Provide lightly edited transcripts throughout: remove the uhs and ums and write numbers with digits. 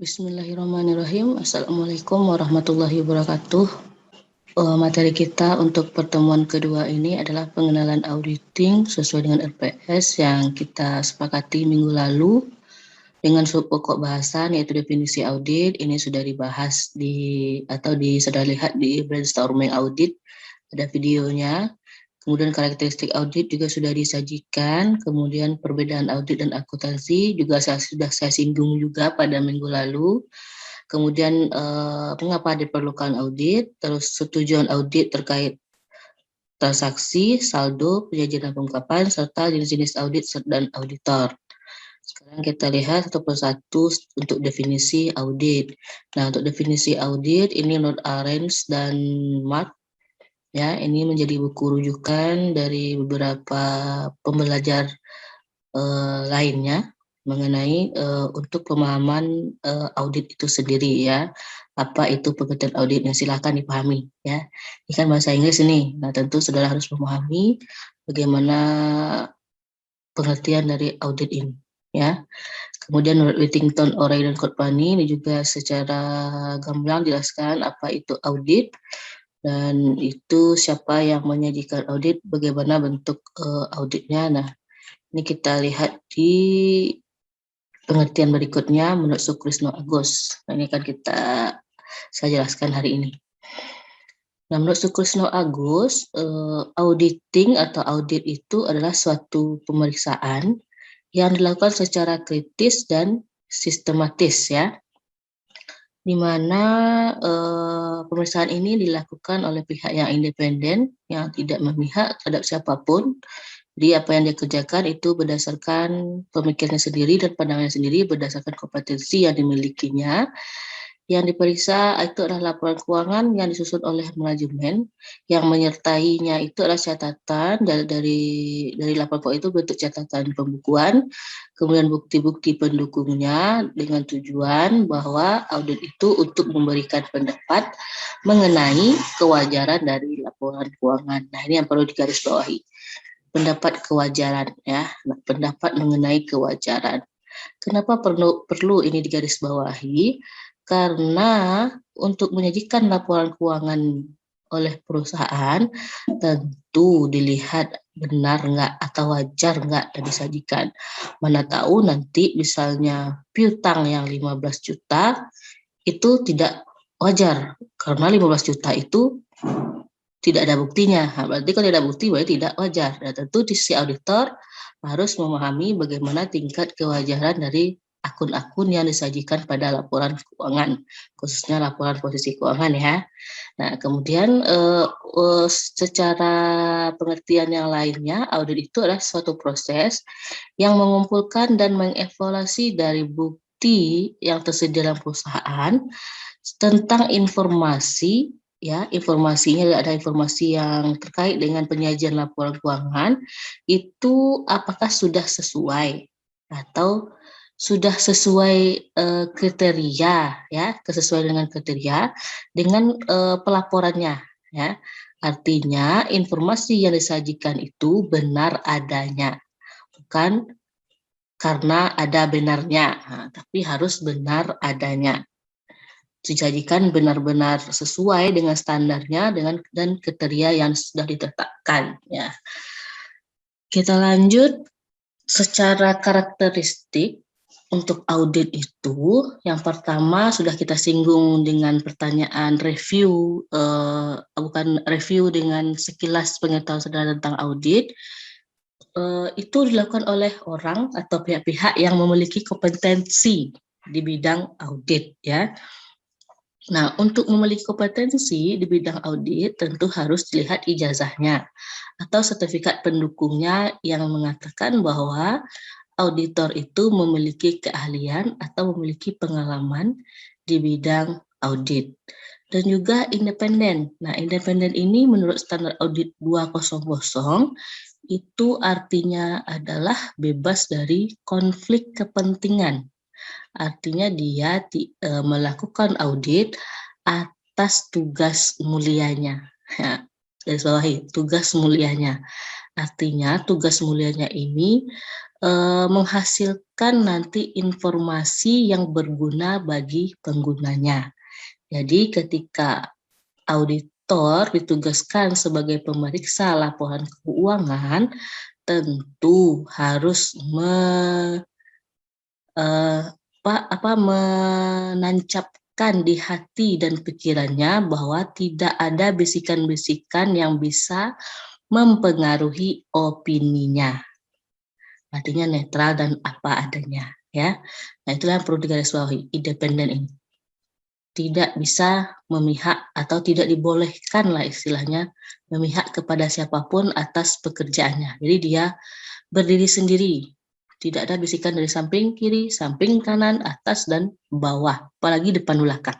Bismillahirrahmanirrahim. Assalamualaikum warahmatullahi wabarakatuh. Materi kita untuk pertemuan kedua ini adalah pengenalan auditing sesuai dengan RPS yang kita sepakati minggu lalu dengan pokok bahasan yaitu definisi audit. Ini sudah dibahas sudah lihat di brainstorming audit, ada videonya. Kemudian karakteristik audit juga sudah disajikan, kemudian perbedaan audit dan akuntansi juga sudah saya singgung juga pada minggu lalu. Kemudian mengapa diperlukan audit, terus tujuan audit terkait transaksi, saldo, penyajian dan pengungkapan, serta jenis-jenis audit dan auditor. Sekarang kita lihat satu persatu untuk definisi audit. Nah, untuk definisi audit ini menurut Arens dan Mark. Ya, ini menjadi buku rujukan dari beberapa pembelajar lainnya mengenai untuk pemahaman audit itu sendiri ya. Apa itu pengertian auditnya, silakan dipahami ya. Ini kan bahasa Inggris ini. Nah, tentu saudara harus memahami bagaimana pengertian dari audit ini ya. Kemudian menurut Whittington, O'Reilly dan Company ini juga secara gamblang jelaskan apa itu audit. Dan itu siapa yang menyajikan audit, bagaimana bentuk auditnya. Nah, ini kita lihat di pengertian berikutnya menurut Sukrisno Agus. Nah, ini akan saya jelaskan hari ini. Nah, menurut Sukrisno Agus, auditing atau audit itu adalah suatu pemeriksaan yang dilakukan secara kritis dan sistematis ya, di mana pemeriksaan ini dilakukan oleh pihak yang independen, yang tidak memihak terhadap siapapun. Jadi apa yang dia kerjakan itu berdasarkan pemikirannya sendiri dan pandangannya sendiri, berdasarkan kompetensi yang dimilikinya. Yang diperiksa itu adalah laporan keuangan yang disusun oleh manajemen, yang menyertainya itu adalah catatan dari laporan keuangan itu bentuk catatan pembukuan, kemudian bukti-bukti pendukungnya dengan tujuan bahwa audit itu untuk memberikan pendapat mengenai kewajaran dari laporan keuangan. Nah, ini yang perlu digarisbawahi. Pendapat kewajaran ya, pendapat mengenai kewajaran. Kenapa perlu ini digarisbawahi? Karena untuk menyajikan laporan keuangan oleh perusahaan tentu dilihat benar nggak atau wajar nggak dan disajikan. Mana tahu nanti misalnya piutang yang 15 juta itu tidak wajar karena 15 juta itu tidak ada buktinya. Berarti kalau tidak ada bukti berarti tidak wajar. Dan tentu si auditor harus memahami bagaimana tingkat kewajaran dari akun-akun yang disajikan pada laporan keuangan, khususnya laporan posisi keuangan ya. Nah, kemudian secara pengertian yang lainnya, audit itu adalah suatu proses yang mengumpulkan dan mengevaluasi dari bukti yang tersedia dalam perusahaan tentang informasi ya, informasinya ada informasi yang terkait dengan penyajian laporan keuangan itu apakah sudah sesuai atau sudah sesuai kriteria ya, kesesuaian dengan kriteria dengan pelaporannya ya. Artinya informasi yang disajikan itu benar adanya, bukan karena ada benarnya, tapi harus benar adanya. Disajikan benar-benar sesuai dengan standarnya dan kriteria yang sudah ditetapkan ya. Kita lanjut secara karakteristik untuk audit itu. Yang pertama sudah kita singgung dengan pertanyaan review, bukan review dengan sekilas pengetahuan saudara tentang audit. Itu dilakukan oleh orang atau pihak-pihak yang memiliki kompetensi di bidang audit ya. Nah, untuk memiliki kompetensi di bidang audit tentu harus dilihat ijazahnya atau sertifikat pendukungnya yang mengatakan bahwa auditor itu memiliki keahlian atau memiliki pengalaman di bidang audit. Dan juga independen. Nah, independen ini menurut standar audit 200 itu artinya adalah bebas dari konflik kepentingan. Artinya dia melakukan audit atas tugas mulianya. Ya, garis bawahi, tugas mulianya. Artinya tugas mulianya ini menghasilkan nanti informasi yang berguna bagi penggunanya. Jadi ketika auditor ditugaskan sebagai pemeriksa laporan keuangan, tentu harus menancapkan di hati dan pikirannya bahwa tidak ada bisikan-bisikan yang bisa mempengaruhi opininya. Artinya netral dan apa adanya, ya. Nah, itulah yang perlu digarisbawahi, independen ini. Tidak bisa memihak atau tidak dibolehkan lah istilahnya memihak kepada siapapun atas pekerjaannya. Jadi dia berdiri sendiri. Tidak ada bisikan dari samping kiri, samping kanan, atas dan bawah, apalagi depan belakang,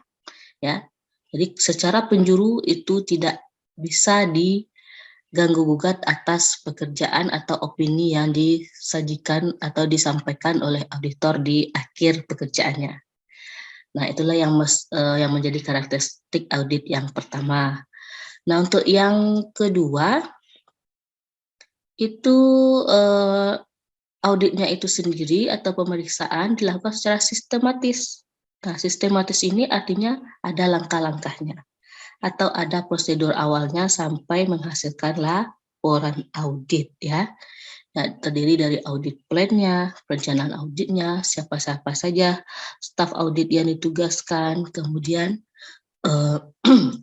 ya. Jadi secara penjuru itu tidak bisa diganggu gugat atas pekerjaan atau opini yang disajikan atau disampaikan oleh auditor di akhir pekerjaannya. Nah, itulah yang menjadi karakteristik audit yang pertama. Nah, untuk yang kedua itu auditnya itu sendiri atau pemeriksaan dilakukan secara sistematis. Nah, sistematis ini artinya ada langkah-langkahnya atau ada prosedur awalnya sampai menghasilkan laporan audit, ya. Nah, terdiri dari audit plan-nya, perencanaan auditnya, siapa-siapa saja staf audit yang ditugaskan, kemudian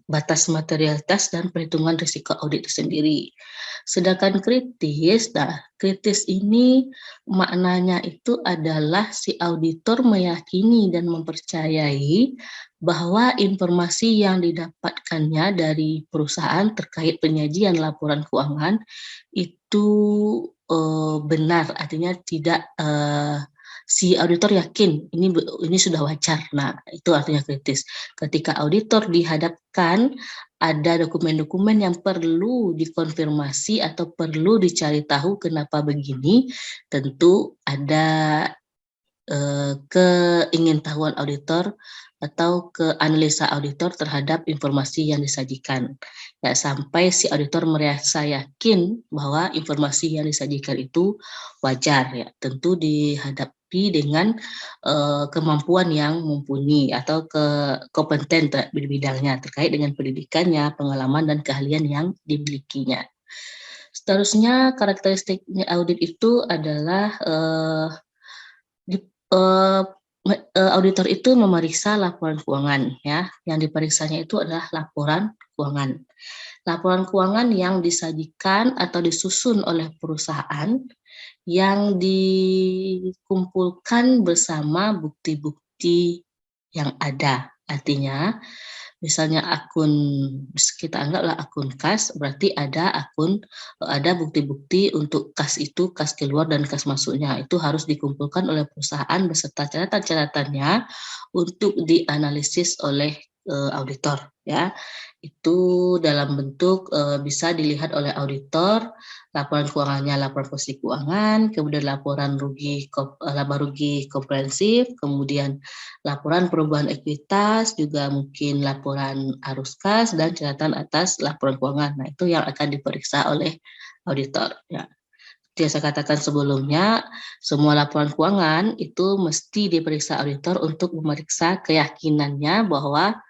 batas materialitas dan perhitungan risiko audit itu sendiri. Sedangkan kritis, nah kritis ini maknanya itu adalah si auditor meyakini dan mempercayai bahwa informasi yang didapatkannya dari perusahaan terkait penyajian laporan keuangan itu benar, artinya tidak si auditor yakin ini sudah wajar. Nah, itu artinya kritis. Ketika auditor dihadapkan ada dokumen-dokumen yang perlu dikonfirmasi atau perlu dicari tahu kenapa begini, tentu ada keingintahuan auditor atau keanalisa auditor terhadap informasi yang disajikan. Ya, sampai si auditor merasa yakin bahwa informasi yang disajikan itu wajar, ya. Tentu dihadapi dengan kemampuan yang mumpuni atau kompeten di bidangnya terkait dengan pendidikannya, pengalaman dan keahlian yang dimilikinya. Seterusnya karakteristiknya audit itu adalah auditor itu memeriksa laporan keuangan, ya. Yang diperiksanya itu adalah laporan keuangan. Laporan keuangan yang disajikan atau disusun oleh perusahaan yang dikumpulkan bersama bukti-bukti yang ada. Artinya, misalnya kita anggaplah akun kas, berarti ada bukti-bukti untuk kas itu, kas keluar dan kas masuknya. Itu harus dikumpulkan oleh perusahaan beserta catatan-catatannya untuk dianalisis oleh auditor, ya. Itu dalam bentuk bisa dilihat oleh auditor, laporan keuangannya, laporan posisi keuangan, kemudian laporan laba rugi komprehensif, kemudian laporan perubahan ekuitas, juga mungkin laporan arus kas dan catatan atas laporan keuangan. Nah, itu yang akan diperiksa oleh auditor, ya. Seperti yang saya katakan sebelumnya, semua laporan keuangan itu mesti diperiksa auditor untuk memeriksa keyakinannya bahwa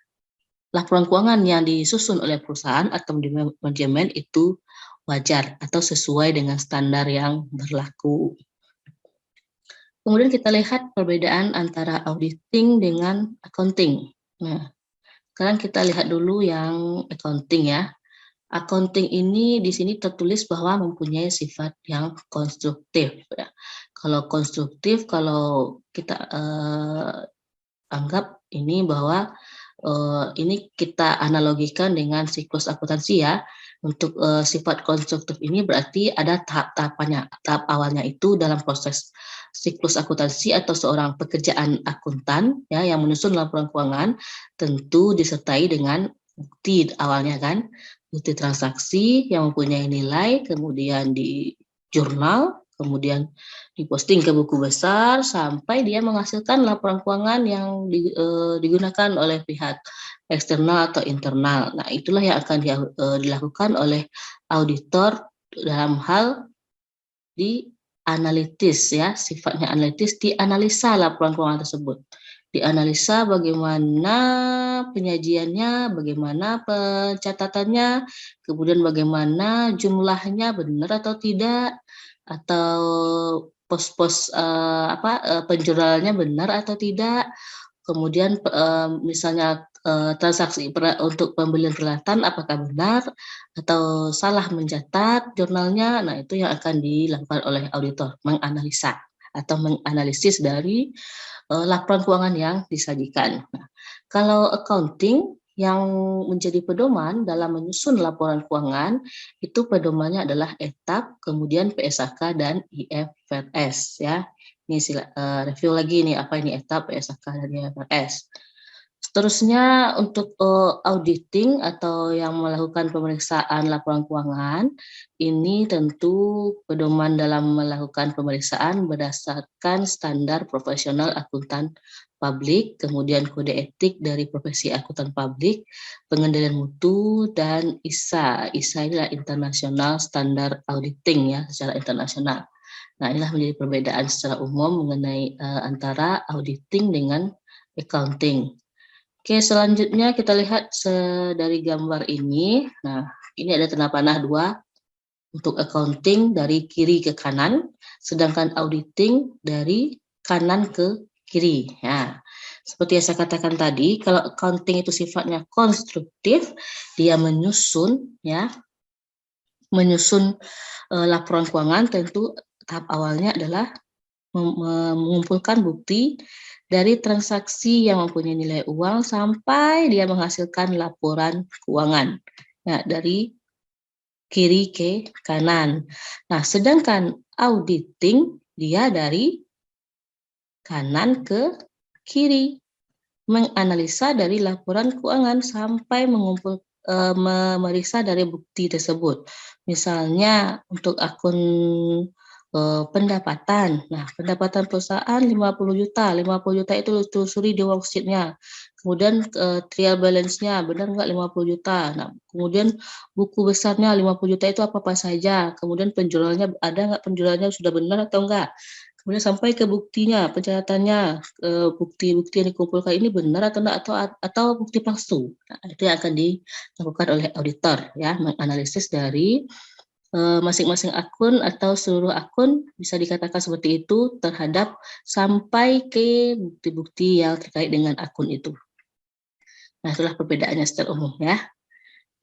laporan keuangan yang disusun oleh perusahaan atau manajemen itu wajar atau sesuai dengan standar yang berlaku. Kemudian kita lihat perbedaan antara auditing dengan accounting. Nah, sekarang kita lihat dulu yang accounting, ya. Accounting ini di sini tertulis bahwa mempunyai sifat yang konstruktif, ya. Kalau konstruktif, kalau kita anggap ini bahwa ini kita analogikan dengan siklus akuntansi, ya. Untuk sifat konstruktif ini berarti ada tahap-tahapannya. Tahap awalnya itu dalam proses siklus akuntansi atau seorang pekerjaan akuntan, ya, yang menyusun laporan keuangan tentu disertai dengan bukti awalnya, kan, bukti transaksi yang mempunyai nilai, kemudian di jurnal, kemudian diposting ke buku besar sampai dia menghasilkan laporan keuangan yang digunakan oleh pihak eksternal atau internal. Nah, itulah yang akan dilakukan oleh auditor dalam hal di analitis ya, sifatnya analitis, dianalisa laporan keuangan tersebut. Dianalisa bagaimana penyajiannya, bagaimana pencatatannya, kemudian bagaimana jumlahnya benar atau tidak, atau pos-pos penjualannya benar atau tidak. Kemudian misalnya transaksi untuk pembelian peralatan apakah benar atau salah mencatat jurnalnya. Nah, itu yang akan dilakukan oleh auditor, menganalisa atau menganalisis dari laporan keuangan yang disajikan. Nah, kalau accounting yang menjadi pedoman dalam menyusun laporan keuangan, itu pedomannya adalah ETAP, kemudian PSAK dan IFRS ya. Ini review lagi nih, apa ini ETAP, PSAK dan IFRS. Seterusnya untuk auditing atau yang melakukan pemeriksaan laporan keuangan, ini tentu pedoman dalam melakukan pemeriksaan berdasarkan standar profesional akuntan publik, kemudian kode etik dari profesi akuntan publik, pengendalian mutu, dan ISA. ISA adalah International Standard Auditing ya, secara internasional. Nah, inilah menjadi perbedaan secara umum mengenai antara auditing dengan accounting. Oke, selanjutnya kita lihat dari gambar ini. Nah, ini ada tanda panah 2 untuk accounting dari kiri ke kanan, sedangkan auditing dari kanan ke kiri. Ya, seperti yang saya katakan tadi, kalau accounting itu sifatnya konstruktif, dia menyusun laporan keuangan. Tentu tahap awalnya adalah mengumpulkan bukti dari transaksi yang mempunyai nilai uang sampai dia menghasilkan laporan keuangan. Nah, dari kiri ke kanan. Nah, sedangkan auditing dia dari kanan ke kiri, menganalisa dari laporan keuangan sampai memeriksa dari bukti tersebut. Misalnya untuk akun pendapatan. Nah, pendapatan perusahaan 50 juta. 50 juta itu telusuri di worksheet-nya. Kemudian trial balance-nya benar nggak 50 juta. Nah, kemudian buku besarnya 50 juta itu apa-apa saja. Kemudian penjualannya ada nggak, penjualannya sudah benar atau enggak. Kemudian sampai ke buktinya, pencatatannya, bukti-bukti yang dikumpulkan ini benar atau enggak, atau bukti palsu. Nah, itu yang akan dilakukan oleh auditor ya, menganalisis dari masing-masing akun atau seluruh akun, bisa dikatakan seperti itu, terhadap sampai ke bukti-bukti yang terkait dengan akun itu. Nah, itulah perbedaannya secara umum ya.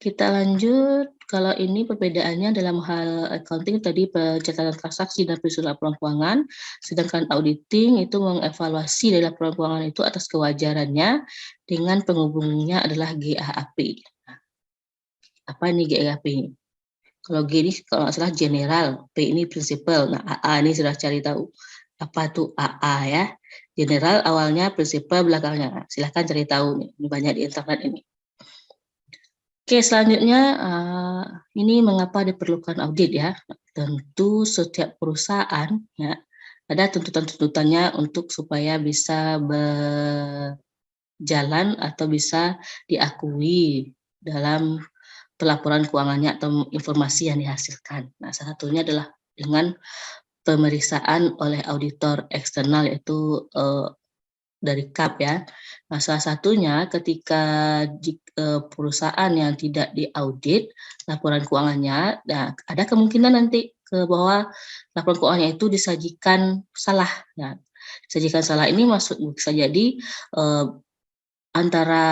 Kita lanjut, kalau ini perbedaannya dalam hal accounting tadi pencatatan transaksi dan penyusunan laporan keuangan, sedangkan auditing itu mengevaluasi dari laporan keuangan itu atas kewajarannya dengan penghubungnya adalah GAAP. Nah, apa ini GAAP ini? Kalau G ini kalau nggak salah general, P ini prinsipal. Nah, AA ini sudah cari tahu. Apa tuh AA ya? General awalnya, prinsipal belakangnya. Silahkan cari tahu nih, ini banyak di internet ini. Oke, selanjutnya ini mengapa diperlukan audit ya? Tentu setiap perusahaan ya ada tuntutan-tuntutannya untuk supaya bisa berjalan atau bisa diakui dalam pelaporan keuangannya atau informasi yang dihasilkan. Nah, salah satunya adalah dengan pemeriksaan oleh auditor eksternal, yaitu dari KAP ya. Nah, salah satunya ketika perusahaan yang tidak diaudit laporan keuangannya, nah, ada kemungkinan nanti bahwa laporan keuangannya itu disajikan salah. Ya. Disajikan salah ini bisa jadi antara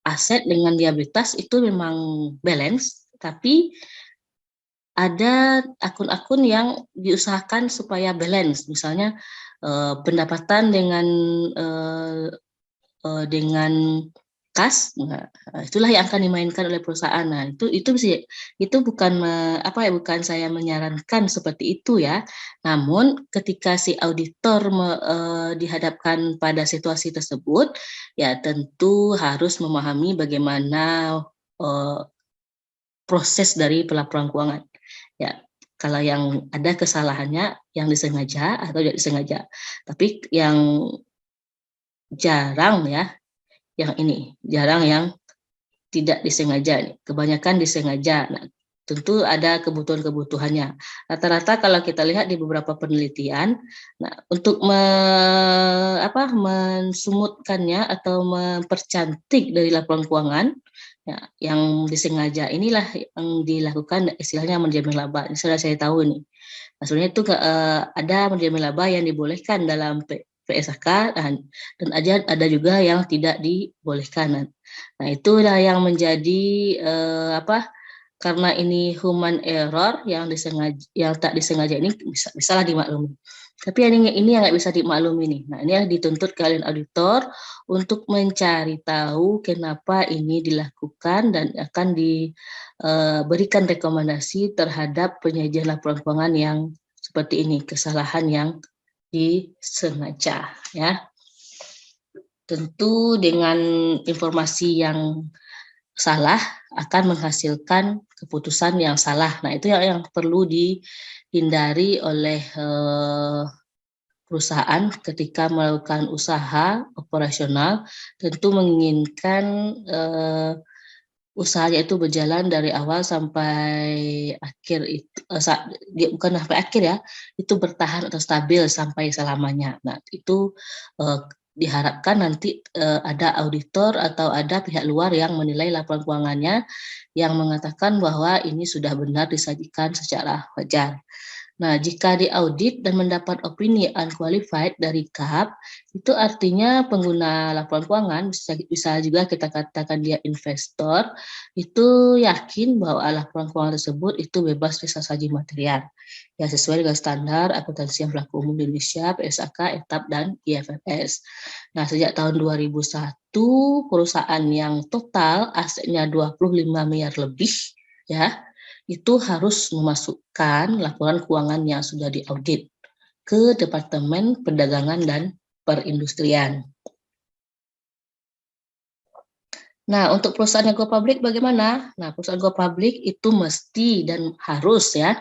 aset dengan liabilitas itu memang balance, tapi ada akun-akun yang diusahakan supaya balance, misalnya pendapatan dengan kas, nah, itulah yang akan dimainkan oleh perusahaan. Nah, itu bukan saya menyarankan seperti itu ya. Namun ketika si auditor dihadapkan pada situasi tersebut, ya tentu harus memahami bagaimana proses dari pelaporan keuangan. Ya, kalau yang ada kesalahannya yang disengaja atau tidak disengaja. Tapi yang jarang ya yang ini, jarang yang tidak disengaja nih, kebanyakan disengaja. Nah, tentu ada kebutuhan-kebutuhannya. Rata-rata kalau kita lihat di beberapa penelitian, nah untuk mensumutkannya atau mempercantik dari laporan keuangan, ya, yang disengaja inilah yang dilakukan istilahnya manajemen laba. Ini sudah saya tahu nih. Nah, sebenarnya itu ada manajemen laba yang dibolehkan dalam PSAK dan ada juga yang tidak dibolehkan. Nah, itulah yang menjadi karena ini human error yang disengaja, yang tak disengaja ini bisalah dimaklumi. Tapi ini yang nggak bisa dimaklumi nih. Nah, ini yang dituntut kalian auditor untuk mencari tahu kenapa ini dilakukan dan akan diberikan rekomendasi terhadap penyajian laporan keuangan yang seperti ini, kesalahan yang disengaja, ya. Tentu dengan informasi yang salah akan menghasilkan keputusan yang salah. Nah, itu yang perlu dihindari oleh perusahaan ketika melakukan usaha operasional, tentu menginginkan usahanya itu berjalan dari awal sampai akhir itu, bukan sampai akhir ya, itu bertahan atau stabil sampai selamanya. Nah, itu diharapkan nanti ada auditor atau ada pihak luar yang menilai laporan keuangannya yang mengatakan bahwa ini sudah benar disajikan secara wajar. Nah, jika diaudit dan mendapat opini unqualified dari KAP, itu artinya pengguna laporan keuangan, bisa juga kita katakan dia investor, itu yakin bahwa laporan keuangan tersebut itu bebas saji material, yang sesuai dengan standar akuntansi yang berlaku umum di Indonesia, PSAK, ETAP, dan IFRS. Nah, sejak tahun 2001, perusahaan yang total asetnya 25 miliar lebih, ya, itu harus memasukkan laporan keuangan yang sudah diaudit ke Departemen Perdagangan dan Perindustrian. Nah, untuk perusahaan yang go public bagaimana? Nah, perusahaan go public itu mesti dan harus ya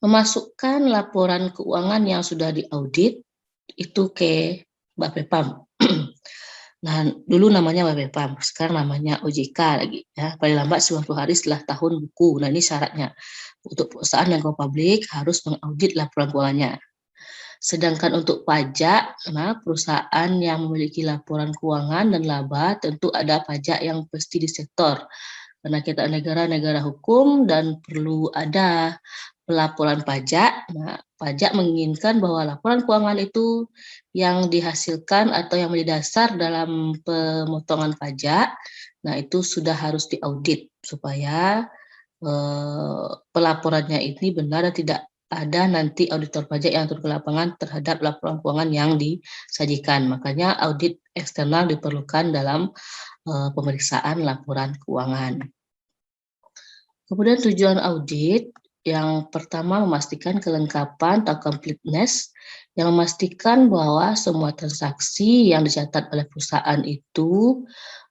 memasukkan laporan keuangan yang sudah diaudit itu ke Bapepam. Nah, dulu namanya Bapepam, sekarang namanya OJK lagi ya. Paling lambat 90 hari setelah tahun buku. Nah, ini syaratnya. Untuk perusahaan yang go public harus mengaudit laporan keuangannya. Sedangkan untuk pajak, nah perusahaan yang memiliki laporan keuangan dan laba tentu ada pajak yang pasti disetor. Karena kita negara-negara hukum dan perlu ada pelaporan pajak. Nah, pajak menginginkan bahwa laporan keuangan itu yang dihasilkan atau yang menjadi dasar dalam pemotongan pajak, nah itu sudah harus diaudit supaya pelaporannya ini benar dan tidak ada nanti auditor pajak yang turun ke lapangan terhadap laporan keuangan yang disajikan. Makanya audit eksternal diperlukan dalam pemeriksaan laporan keuangan. Kemudian tujuan audit yang pertama memastikan kelengkapan atau completeness, yang memastikan bahwa semua transaksi yang dicatat oleh perusahaan itu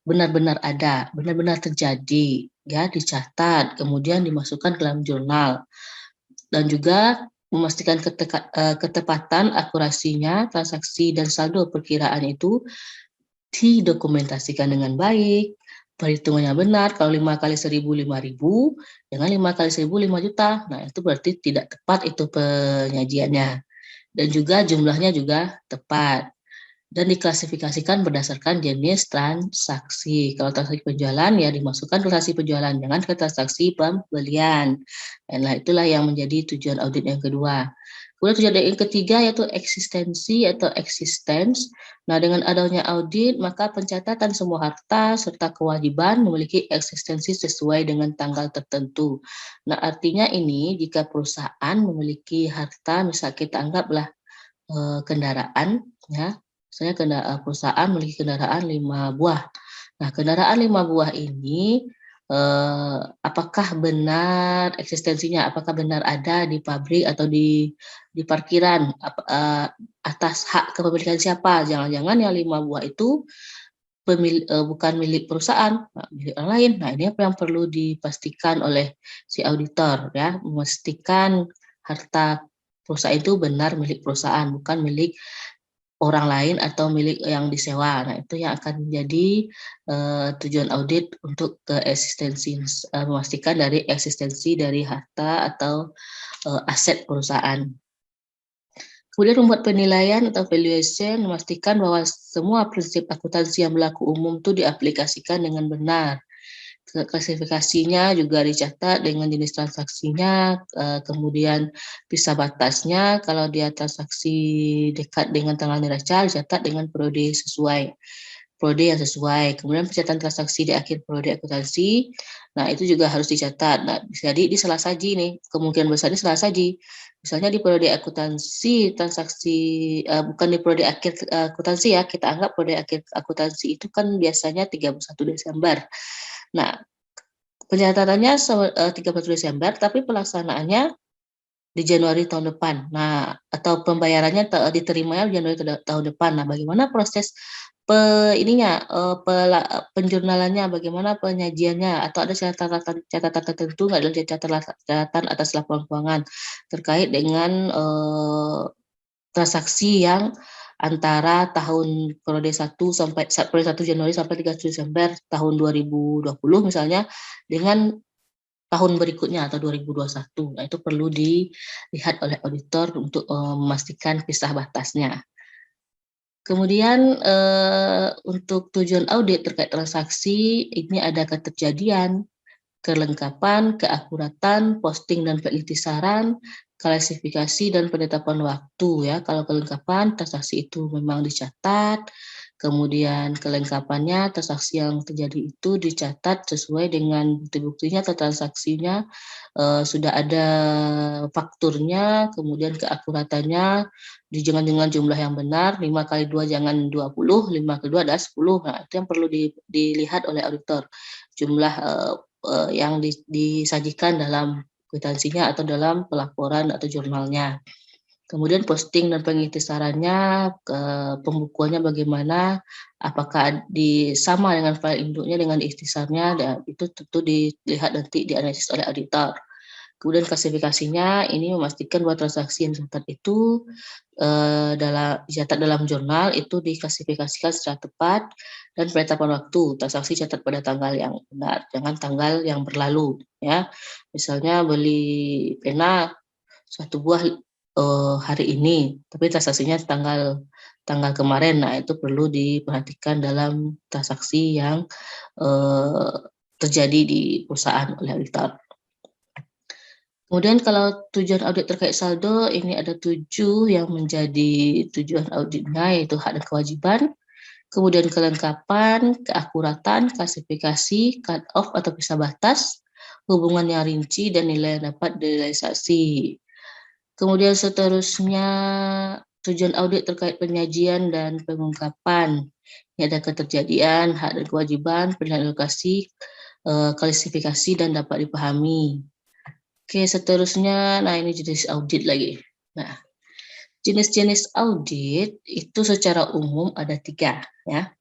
benar-benar ada, benar-benar terjadi, ya dicatat, kemudian dimasukkan ke dalam jurnal, dan juga memastikan ketepatan akurasinya transaksi dan saldo perkiraan itu didokumentasikan dengan baik, perhitungannya benar. Kalau 5 kali 1.000 5.000, jangan 5 kali 1.000 5 juta. Nah, itu berarti tidak tepat itu penyajiannya. Dan juga jumlahnya juga tepat. Dan diklasifikasikan berdasarkan jenis transaksi. Kalau transaksi penjualan ya dimasukkan ke transaksi penjualan, jangan ke transaksi pembelian. Nah, itulah yang menjadi tujuan audit yang kedua. Kemudian tujuan yang ketiga yaitu eksistensi atau existence. Nah, dengan adanya audit, maka pencatatan semua harta serta kewajiban memiliki eksistensi sesuai dengan tanggal tertentu. Nah, artinya ini jika perusahaan memiliki harta, misal kita anggaplah kendaraan, ya, misalnya perusahaan memiliki kendaraan 5 buah. Nah, kendaraan 5 buah ini apakah benar eksistensinya, apakah benar ada di pabrik atau di parkiran, atas hak kepemilikan siapa? Jangan-jangan yang 5 buah itu bukan milik perusahaan, milik orang lain. Nah, ini apa yang perlu dipastikan oleh si auditor ya, memastikan harta perusahaan itu benar milik perusahaan, bukan milik orang lain atau milik yang disewa. Nah, itu yang akan menjadi tujuan audit untuk memastikan dari eksistensi dari harta atau aset perusahaan. Kemudian membuat penilaian atau valuation, memastikan bahwa semua prinsip akuntansi yang berlaku umum itu diaplikasikan dengan benar. Klasifikasinya juga dicatat dengan jenis transaksinya, kemudian pisah batasnya, kalau dia transaksi dekat dengan tanggal neraca, dicatat dengan periode yang sesuai. Kemudian pencatatan transaksi di akhir periode akuntansi, nah itu juga harus dicatat. Nah, jadi di salah saji nih, kemungkinan besar ini salah saji. Misalnya di periode akuntansi transaksi bukan di periode akhir akuntansi ya, kita anggap periode akhir akuntansi itu kan biasanya 31 Desember. Nah, pencatatannya 31 Desember, tapi pelaksanaannya di Januari tahun depan. Nah, atau pembayarannya diterimanya Januari tahun depan. Nah, bagaimana proses penjurnalannya, bagaimana penyajiannya, atau ada catatan tertentu nggak dalam catatan atas laporan keuangan terkait dengan transaksi yang antara tahun periode 1 Januari sampai 31 Desember tahun 2020 misalnya dengan tahun berikutnya atau 2021. Nah, itu perlu dilihat oleh auditor untuk memastikan pisah batasnya. Kemudian untuk tujuan audit terkait transaksi, ini ada keterjadian, kelengkapan, keakuratan, posting dan validity saran, klasifikasi dan penetapan waktu ya. Kalau kelengkapan transaksi itu memang dicatat, kemudian kelengkapannya transaksi yang terjadi itu dicatat sesuai dengan bukti-buktinya atau transaksinya sudah ada fakturnya, kemudian keakuratannya dengan jumlah yang benar, 5 kali 2 jangan 20, 5 kali 2 adalah 10. Nah, itu yang perlu dilihat oleh auditor. Jumlah yang disajikan dalam kwitansinya atau dalam pelaporan atau jurnalnya. Kemudian posting dan pengisi sarannya, pembukuannya bagaimana, apakah sama dengan file induknya dengan ikhtisarnya, dan itu tentu dilihat nanti dianalisis oleh auditor. Kemudian klasifikasinya ini memastikan bahwa transaksi yang dicatat itu dicatat dalam jurnal itu diklasifikasikan secara tepat dan penetapan waktu transaksi catat pada tanggal yang benar, jangan tanggal yang berlalu ya. Misalnya beli pena satu buah hari ini, tapi transaksinya tanggal kemarin. Nah, itu perlu diperhatikan dalam transaksi yang terjadi di perusahaan oleh auditor. Kemudian kalau tujuan audit terkait saldo, ini ada 7 yang menjadi tujuan auditnya, yaitu hak dan kewajiban, kemudian kelengkapan, keakuratan, klasifikasi, cut off atau pisah batas, hubungan yang rinci, dan nilai yang dapat direalisasi. Kemudian seterusnya tujuan audit terkait penyajian dan pengungkapan. Ini ada keterjadian, hak dan kewajiban, penilaian alokasi, klasifikasi, dan dapat dipahami. Oke, seterusnya, nah ini jenis audit lagi. Nah, jenis-jenis audit itu secara umum ada 3 ya.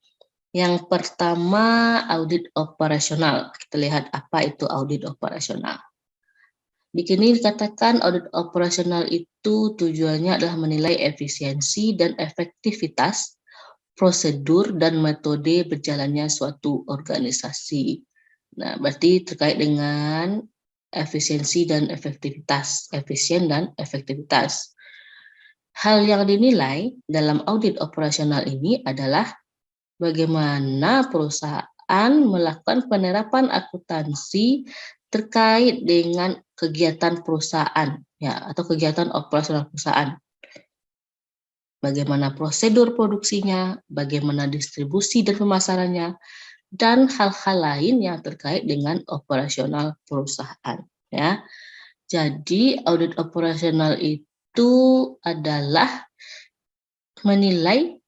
Yang pertama audit operasional. Kita lihat apa itu audit operasional. Di sini dikatakan audit operasional itu tujuannya adalah menilai efisiensi dan efektivitas prosedur dan metode berjalannya suatu organisasi. Nah, berarti terkait dengan efisiensi dan efektivitas, efisien dan efektivitas. Hal yang dinilai dalam audit operasional ini adalah bagaimana perusahaan melakukan penerapan akuntansi terkait dengan kegiatan perusahaan ya atau kegiatan operasional perusahaan. Bagaimana prosedur produksinya, bagaimana distribusi dan pemasarannya, dan hal-hal lain yang terkait dengan operasional perusahaan ya. Jadi audit operasional itu adalah menilai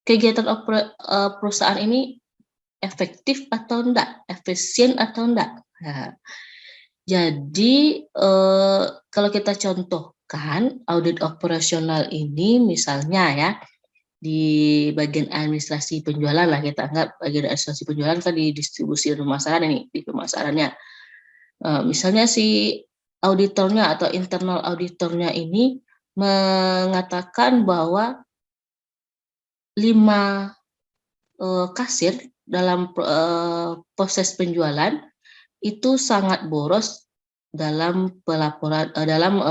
kegiatan perusahaan ini efektif atau enggak, efisien atau enggak. Nah, jadi kalau kita contohkan audit operasional ini misalnya ya di bagian administrasi penjualan lah, kita anggap bagian administrasi penjualan kan di distribusi dan pemasaran ini, di pemasarannya. Misalnya si auditornya atau internal auditornya ini mengatakan bahwa 5 kasir dalam proses penjualan itu sangat boros dalam pelaporan dalam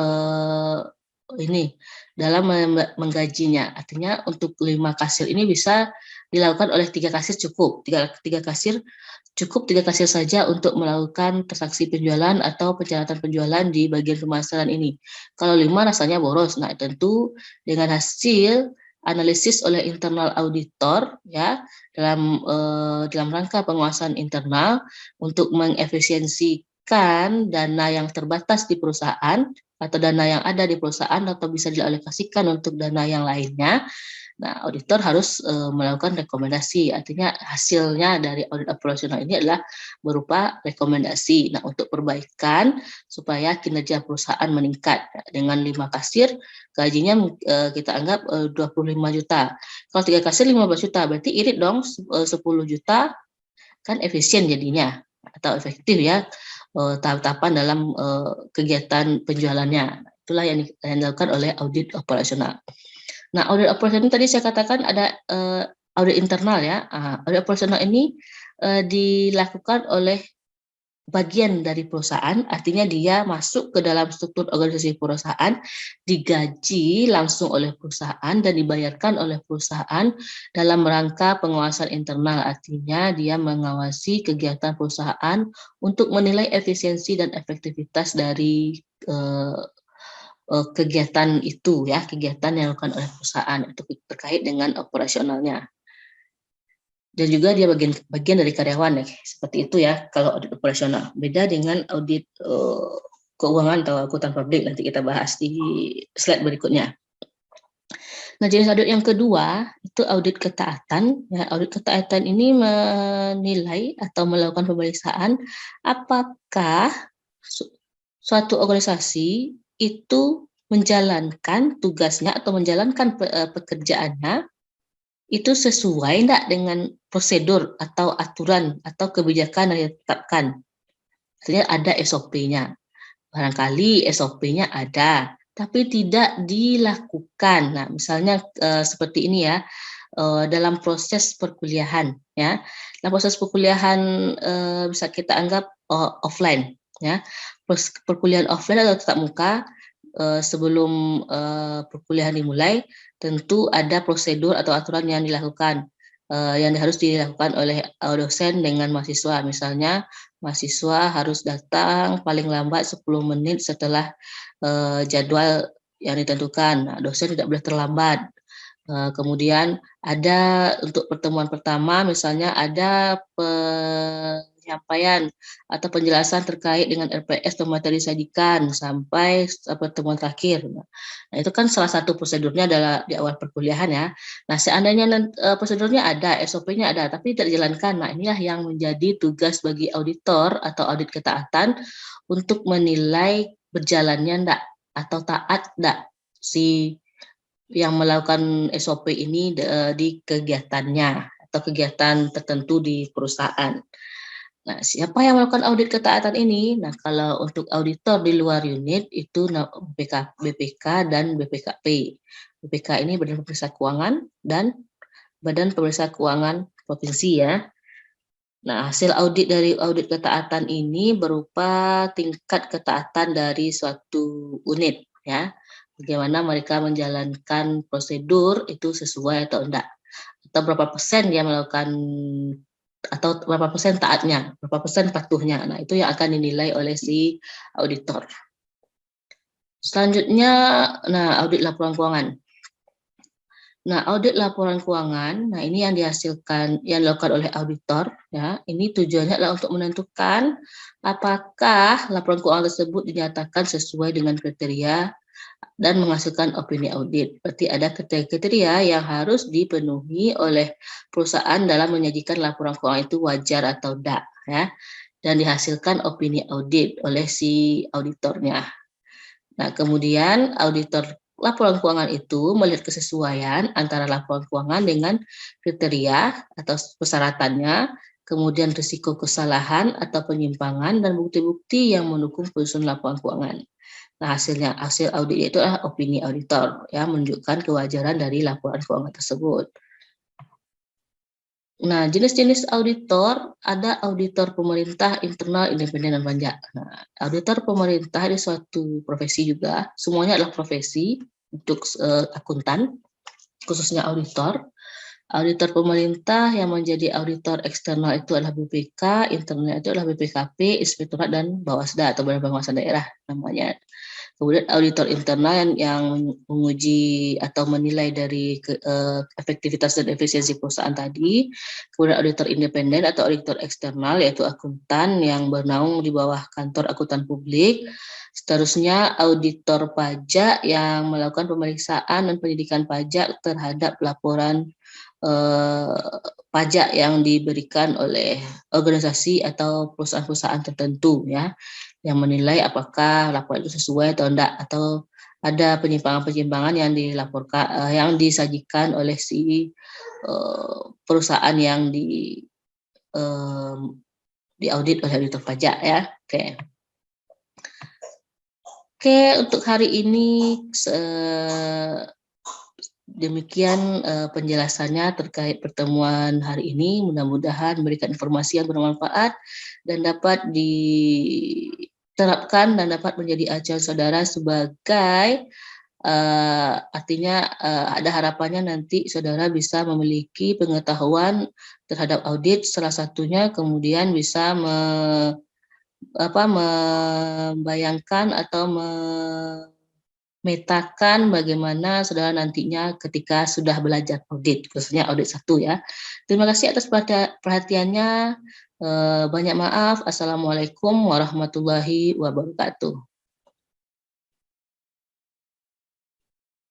menggajinya. Artinya untuk 5 kasir ini bisa dilakukan oleh 3 kasir cukup. 3 kasir cukup, 3 kasir saja untuk melakukan transaksi penjualan atau pencatatan penjualan di bagian pemasaran ini. Kalau 5 rasanya boros. Nah, tentu dengan hasil analisis oleh internal auditor ya dalam rangka penguasaan internal untuk mengefisiensikan dana yang terbatas di perusahaan atau dana yang ada di perusahaan atau bisa dialokasikan untuk dana yang lainnya. Nah, auditor harus melakukan rekomendasi. Artinya hasilnya dari audit operasional ini adalah berupa rekomendasi. Nah, untuk perbaikan supaya kinerja perusahaan meningkat. Dengan 5 kasir, gajinya kita anggap 25 juta. Kalau 3 kasir 15 juta, berarti irit dong 10 juta, kan efisien jadinya atau efektif ya tahap-tahapan dalam kegiatan penjualannya. Itulah yang dilakukan oleh audit operasional. Nah, audit operasional tadi saya katakan ada audit internal ya. Audit operasional ini dilakukan oleh bagian dari perusahaan, artinya dia masuk ke dalam struktur organisasi perusahaan, digaji langsung oleh perusahaan dan dibayarkan oleh perusahaan dalam rangka pengawasan internal. Artinya dia mengawasi kegiatan perusahaan untuk menilai efisiensi dan efektivitas dari kegiatan itu ya, kegiatan yang dilakukan oleh perusahaan itu terkait dengan operasionalnya. Dan juga dia bagian dari karyawan ya, seperti itu ya kalau audit operasional. Beda dengan audit keuangan atau akuntan publik, nanti kita bahas di slide berikutnya. Nah, jenis audit yang kedua itu audit ketaatan. Ya, audit ketaatan ini menilai atau melakukan pemeriksaan apakah suatu organisasi itu menjalankan tugasnya atau menjalankan pekerjaannya itu sesuai enggak dengan prosedur atau aturan atau kebijakan yang ditetapkan. Artinya ada SOP-nya. Barangkali SOP-nya ada, tapi tidak dilakukan. Nah, misalnya seperti ini ya, dalam proses perkuliahan ya. Dalam proses perkuliahan bisa kita anggap offline ya. Perkuliahan offline atau tatap muka sebelum perkuliahan dimulai tentu ada prosedur atau aturan yang dilakukan yang harus dilakukan oleh dosen dengan mahasiswa. Misalnya mahasiswa harus datang paling lambat 10 menit setelah jadwal yang ditentukan. Nah, dosen tidak boleh terlambat. Kemudian ada untuk pertemuan pertama misalnya ada penyampaian atau penjelasan terkait dengan RPS atau materi disajikan sampai pertemuan terakhir. Nah, itu kan salah satu prosedurnya adalah di awal perkuliahan ya. Nah, seandainya prosedurnya ada, SOP-nya ada, tapi tidak dijalankan. Nah, inilah yang menjadi tugas bagi auditor atau audit ketaatan untuk menilai berjalannya enggak atau taat enggak si yang melakukan SOP ini di kegiatannya atau kegiatan tertentu di perusahaan. Nah, siapa yang melakukan audit ketaatan ini? Nah, kalau untuk auditor di luar unit itu BPK dan BPKP. BPK ini Badan Pemeriksa Keuangan dan Badan Pemeriksa Keuangan Provinsi ya. Nah, hasil audit dari audit ketaatan ini berupa tingkat ketaatan dari suatu unit ya. Bagaimana mereka menjalankan prosedur itu sesuai atau enggak. Atau berapa persen dia melakukan atau berapa persen taatnya, berapa persen patuhnya. Nah, itu yang akan dinilai oleh si auditor. Selanjutnya, nah audit laporan keuangan. Nah, audit laporan keuangan, nah ini yang dihasilkan, yang dilakukan oleh auditor, ya. Ini tujuannya adalah untuk menentukan apakah laporan keuangan tersebut dinyatakan sesuai dengan kriteria dan menghasilkan opini audit. Berarti ada kriteria yang harus dipenuhi oleh perusahaan dalam menyajikan laporan keuangan itu wajar atau tidak, ya. Dan dihasilkan opini audit oleh si auditornya. Nah, kemudian auditor laporan keuangan itu melihat kesesuaian antara laporan keuangan dengan kriteria atau persyaratannya, kemudian risiko kesalahan atau penyimpangan dan bukti-bukti yang mendukung penyusunan laporan keuangan. Nah, hasil audit itu adalah opini auditor, ya, menunjukkan kewajaran dari laporan keuangan tersebut. Nah, jenis-jenis auditor, ada auditor pemerintah, internal, independen, dan pajak. Nah, auditor pemerintah ini suatu profesi juga, semuanya adalah profesi untuk akuntan, khususnya auditor. Auditor pemerintah yang menjadi auditor eksternal itu adalah BPK, internal itu adalah BPKP, Inspektorat, dan Bawasda atau Badan Pengawasan Daerah namanya. Kemudian auditor internal yang menguji atau menilai dari efektivitas dan efisiensi perusahaan tadi. Kemudian auditor independen atau auditor eksternal yaitu akuntan yang bernaung di bawah kantor akuntan publik. Seterusnya auditor pajak yang melakukan pemeriksaan dan penyidikan pajak terhadap laporan pajak yang diberikan oleh organisasi atau perusahaan-perusahaan tertentu ya, yang menilai apakah laporan itu sesuai atau tidak, atau ada penyimpangan-penyimpangan yang dilaporkan yang disajikan oleh si perusahaan yang diaudit oleh auditor pajak ya. Oke, untuk hari ini demikian penjelasannya terkait pertemuan hari ini. Mudah-mudahan memberikan informasi yang bermanfaat dan dapat diterapkan dan dapat menjadi acuan saudara sebagai artinya ada harapannya nanti saudara bisa memiliki pengetahuan terhadap audit, salah satunya kemudian bisa membayangkan atau memetakan bagaimana saudara nantinya ketika sudah belajar audit, khususnya audit 1 ya. Terima kasih atas perhatiannya. Banyak maaf. Assalamualaikum warahmatullahi wabarakatuh.